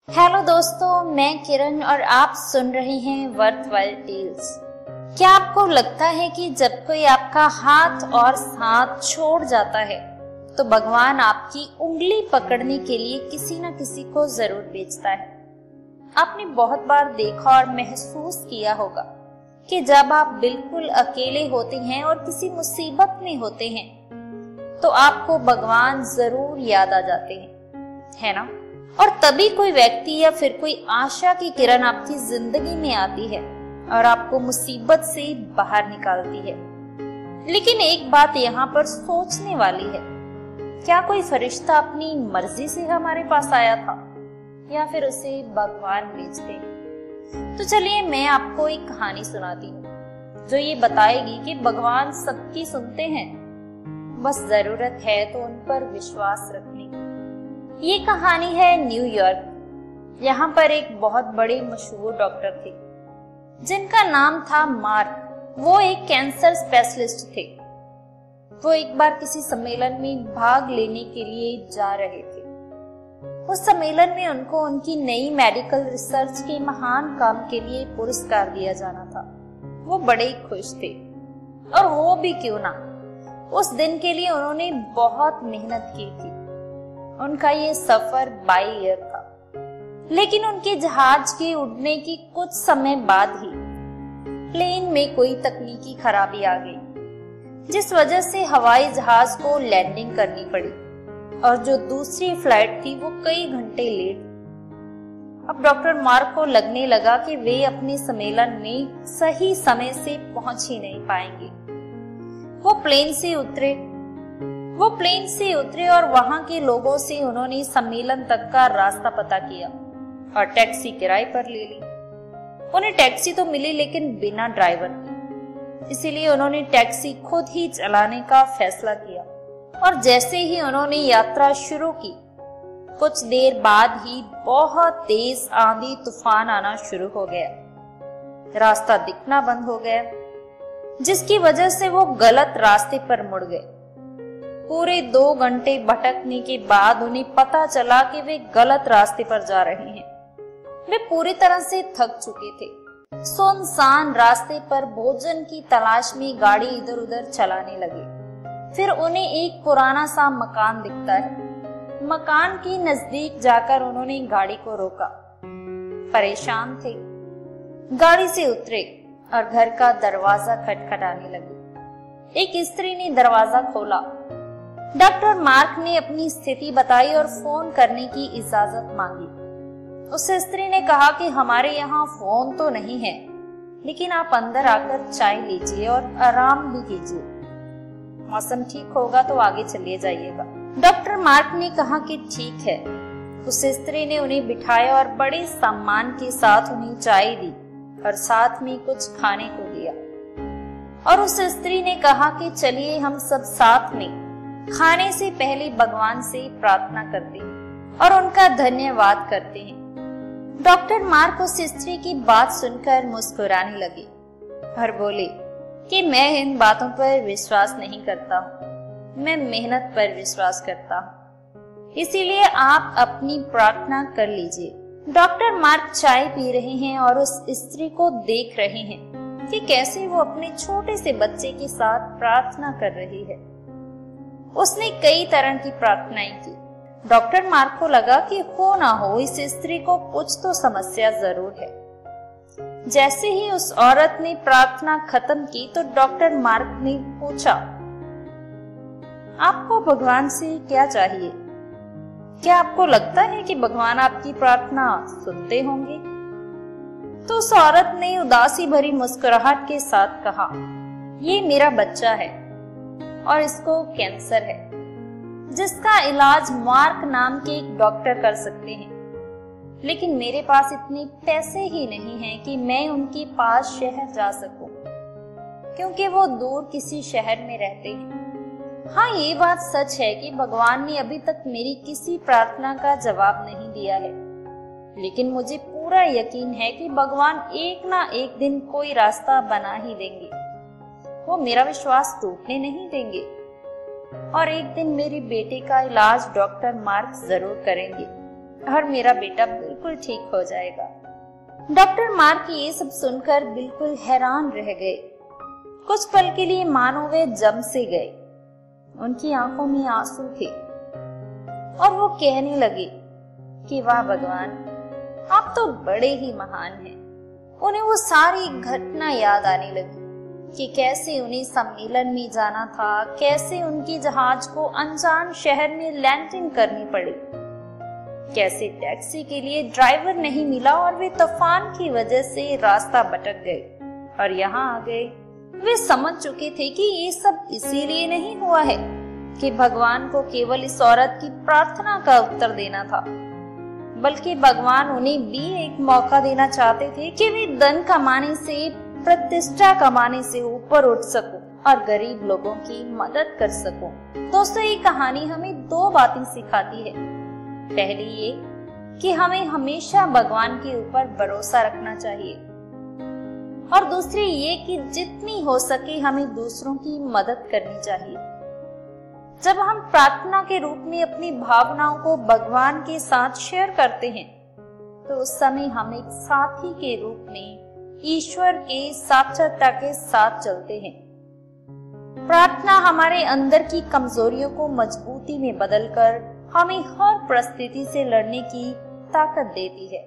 Hello दोस्तों, मैं किरण और आप सुन रहे हैं वर्थवाइल टेल्स। क्या आपको लगता है कि जब कोई आपका हाथ और साथ छोड़ जाता है तो भगवान आपकी उंगली पकड़ने के लिए किसी न किसी को जरूर भेजता है। आपने बहुत बार देखा और महसूस किया होगा कि जब आप बिल्कुल अकेले होते हैं और किसी मुसीबत में होते हैं तो आपको भगवान जरूर याद आ जाते हैं, है ना? और तभी कोई व्यक्ति या फिर कोई आशा की किरण आपकी जिंदगी में आती है और आपको मुसीबत से बाहर निकालती है। लेकिन एक बात यहाँ पर सोचने वाली है, क्या कोई फरिश्ता अपनी मर्जी से हमारे पास आया था या फिर उसे भगवान भेजते हैं? तो चलिए मैं आपको एक कहानी सुनाती हूँ जो ये बताएगी कि भगवान सबकी सुनते हैं, बस जरूरत है तो उन पर विश्वास रखने की। ये कहानी है न्यूयॉर्क। यहाँ पर एक बहुत बड़े मशहूर डॉक्टर थे जिनका नाम था मार्क। वो एक कैंसर स्पेशलिस्ट थे। वो एक बार किसी सम्मेलन में भाग लेने के लिए जा रहे थे। उस सम्मेलन में उनको उनकी नई मेडिकल रिसर्च के महान काम के लिए पुरस्कार दिया जाना था। वो बड़े खुश थे और वो भी क्यों ना, उस दिन के लिए उन्होंने बहुत मेहनत की थी। उनका ये सफर बाय एयर था, लेकिन उनके जहाज के उड़ने की कुछ समय बाद ही प्लेन में कोई तकनीकी खराबी आ गई, जिस वजह से हवाई जहाज को लैंडिंग करनी पड़ी और जो दूसरी फ्लाइट थी वो कई घंटे लेट। अब डॉक्टर मार्क को लगने लगा कि वे अपने सम्मेलन में सही समय से पहुंच ही नहीं पाएंगे। वो प्लेन से उतरे और वहां के लोगों से उन्होंने सम्मेलन तक का रास्ता पता किया और टैक्सी किराए पर ले ली। उन्हें टैक्सी तो मिली लेकिन बिना ड्राइवर के, इसीलिए उन्होंने टैक्सी खुद ही चलाने का फैसला किया। और जैसे ही उन्होंने यात्रा शुरू की, कुछ देर बाद ही बहुत तेज आंधी तूफान आना शुरू हो गया। रास्ता दिखना बंद हो गया, जिसकी वजह से वो गलत रास्ते पर मुड़ गए। पूरे 2 घंटे भटकने के बाद उन्हें पता चला कि वे गलत रास्ते पर जा रहे हैं। वे पूरी तरह से थक चुके थे। सुनसान रास्ते पर भोजन की तलाश में गाड़ी इधर उधर चलाने लगे। फिर उन्हें एक पुराना सा मकान दिखता है। मकान के नजदीक जाकर उन्होंने गाड़ी को रोका। परेशान थे, गाड़ी से उतरे और घर का दरवाजा खटखटाने लगे। एक स्त्री ने दरवाजा खोला। डॉक्टर मार्क ने अपनी स्थिति बताई और फोन करने की इजाजत मांगी। उस स्त्री ने कहा कि हमारे यहाँ फोन तो नहीं है, लेकिन आप अंदर आकर चाय लीजिए और आराम भी कीजिए। मौसम ठीक होगा तो आगे चलिए जाइएगा। डॉक्टर मार्क ने कहा कि ठीक है। उस स्त्री ने उन्हें बिठाया और बड़े सम्मान के साथ उन्हें चाय दी और साथ में कुछ खाने को दिया। और उस स्त्री ने कहा कि चलिए हम सब साथ में खाने से पहले भगवान से प्रार्थना करते हैं और उनका धन्यवाद करते हैं। डॉक्टर मार्क उस स्त्री की बात सुनकर मुस्कुराने लगे और बोले कि मैं इन बातों पर विश्वास नहीं करता हूँ, मैं मेहनत पर विश्वास करता हूँ, इसीलिए आप अपनी प्रार्थना कर लीजिए। डॉक्टर मार्क चाय पी रहे हैं और उस स्त्री को देख रहे हैं कि कैसे वो अपने छोटे से बच्चे के साथ प्रार्थना कर रही है। उसने कई तरह की प्रार्थनाएं की। डॉक्टर मार्क को लगा कि हो ना हो इस स्त्री को कुछ तो समस्या जरूर है। जैसे ही उस औरत ने प्रार्थना खत्म की तो डॉक्टर मार्क ने पूछा, आपको भगवान से क्या चाहिए? क्या आपको लगता है कि भगवान आपकी प्रार्थना सुनते होंगे? तो उस औरत ने उदासी भरी मुस्कुराहट के साथ कहा, ये मेरा बच्चा है और इसको कैंसर है, जिसका इलाज मार्क नाम के एक डॉक्टर कर सकते हैं, लेकिन मेरे पास इतने पैसे ही नहीं हैं कि मैं उनके पास शहर जा सकूं, क्योंकि वो दूर किसी शहर में रहते हैं। हाँ, ये बात सच है कि भगवान ने अभी तक मेरी किसी प्रार्थना का जवाब नहीं दिया है, लेकिन मुझे पूरा यकीन है कि भगवान एक ना एक दिन कोई रास्ता बना ही देंगे। वो मेरा विश्वास टूटने नहीं देंगे और एक दिन मेरे बेटे का इलाज डॉक्टर मार्क जरूर करेंगे और मेरा बेटा बिल्कुल बिल्कुल ठीक हो जाएगा। डॉक्टर मार्क ये सब सुनकर बिल्कुल हैरान रह गए। कुछ पल के लिए मानो वे जम से गए। उनकी आंखों में आंसू थे और वो कहने लगे कि वाह भगवान, आप तो बड़े ही महान हैं। उन्हें वो सारी घटना याद आने लगी कि कैसे उन्हें सम्मेलन में जाना था, कैसे उनकी जहाज को अनजान शहर में लैंडिंग करनी पड़ी, कैसे टैक्सी के लिए ड्राइवर नहीं मिला और वे तूफान की वजह से रास्ता भटक गए और यहाँ आ गए। वे समझ चुके थे कि ये सब इसीलिए नहीं हुआ है कि भगवान को केवल इस औरत की प्रार्थना का उत्तर देना था, बल्कि भगवान उन्हें भी एक मौका देना चाहते थे कि वे धन कमाने से, प्रतिष्ठा कमाने से ऊपर उठ सकूं और गरीब लोगों की मदद कर सकूं। दोस्तों, ये कहानी हमें दो बातें सिखाती है। पहली ये कि हमें हमेशा भगवान के ऊपर भरोसा रखना चाहिए और दूसरी ये कि जितनी हो सके हमें दूसरों की मदद करनी चाहिए। जब हम प्रार्थना के रूप में अपनी भावनाओं को भगवान के साथ शेयर करते हैं तो उस समय हम एक साथी के रूप में ईश्वर के साक्षात्कार के साथ चलते हैं। प्रार्थना हमारे अंदर की कमजोरियों को मजबूती में बदलकर हमें हर परिस्थिति से लड़ने की ताकत देती है।